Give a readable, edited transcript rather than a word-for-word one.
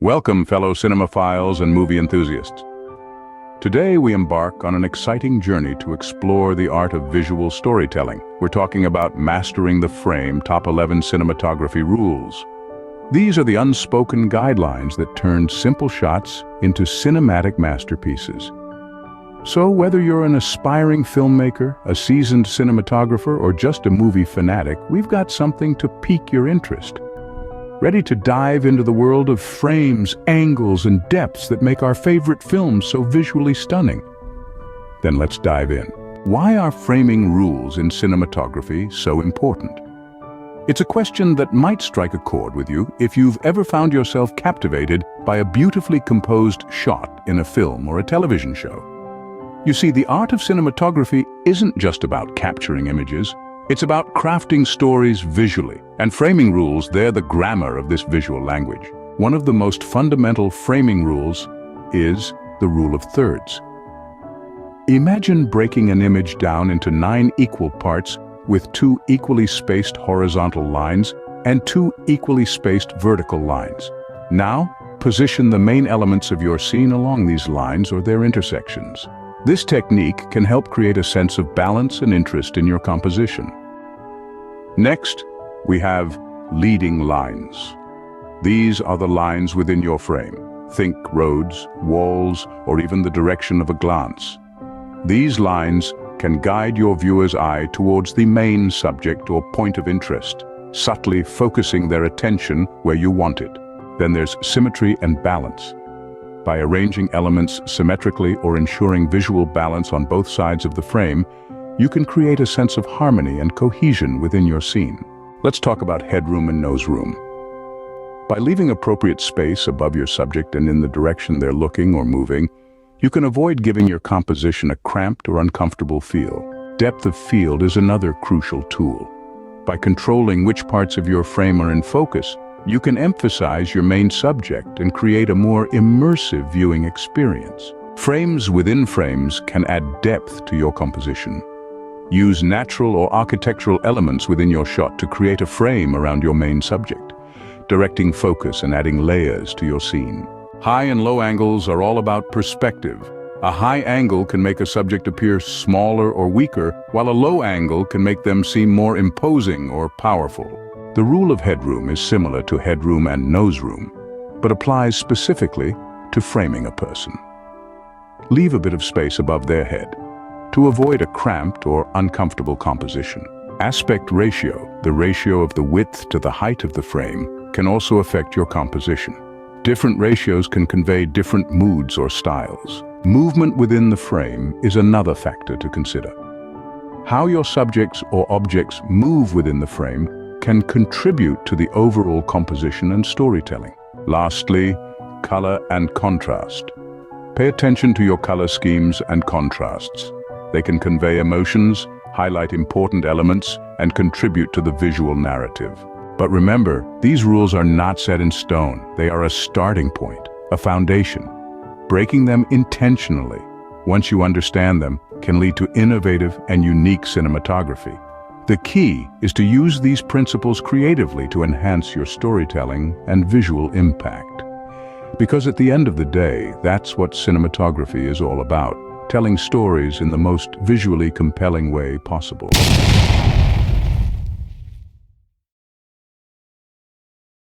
Welcome, fellow cinemaphiles and movie enthusiasts. Today we embark on an exciting journey to explore the art of visual storytelling. We're talking about mastering the frame, top 11 cinematography rules. These are the unspoken guidelines that turn simple shots into cinematic masterpieces. So whether you're an aspiring filmmaker, a seasoned cinematographer, or just a movie fanatic, we've got something to pique your interest. Ready to dive into the world of frames, angles, and depths that make our favorite films so visually stunning? Then let's dive in. Why are framing rules in cinematography so important? It's a question that might strike a chord with you if you've ever found yourself captivated by a beautifully composed shot in a film or a television show. You see, the art of cinematography isn't just about capturing images. It's about crafting stories visually, and framing rules, they're the grammar of this visual language. One of the most fundamental framing rules is the rule of thirds. Imagine breaking an image down into 9 equal parts with 2 equally spaced horizontal lines and 2 equally spaced vertical lines. Now, position the main elements of your scene along these lines or their intersections. This technique can help create a sense of balance and interest in your composition. Next, we have leading lines. These are the lines within your frame. Think roads, walls, or even the direction of a glance. These lines can guide your viewer's eye towards the main subject or point of interest, subtly focusing their attention where you want it. Then there's symmetry and balance. By arranging elements symmetrically or ensuring visual balance on both sides of the frame, you can create a sense of harmony and cohesion within your scene. Let's talk about headroom and nose room. By leaving appropriate space above your subject and in the direction they're looking or moving, you can avoid giving your composition a cramped or uncomfortable feel. Depth of field is another crucial tool. By controlling which parts of your frame are in focus, you can emphasize your main subject and create a more immersive viewing experience. Frames within frames can add depth to your composition. Use natural or architectural elements within your shot to create a frame around your main subject, directing focus and adding layers to your scene. High and low angles are all about perspective. A high angle can make a subject appear smaller or weaker, while a low angle can make them seem more imposing or powerful. The rule of headroom is similar to headroom and nose room, but applies specifically to framing a person. Leave a bit of space above their head to avoid a cramped or uncomfortable composition. Aspect ratio, the ratio of the width to the height of the frame, can also affect your composition. Different ratios can convey different moods or styles. Movement within the frame is another factor to consider. How your subjects or objects move within the frame can contribute to the overall composition and storytelling. Lastly, color and contrast. Pay attention to your color schemes and contrasts. They can convey emotions, highlight important elements, and contribute to the visual narrative. But remember, these rules are not set in stone. They are a starting point, a foundation. Breaking them intentionally, once you understand them, can lead to innovative and unique cinematography. The key is to use these principles creatively to enhance your storytelling and visual impact. Because at the end of the day, that's what cinematography is all about, telling stories in the most visually compelling way possible.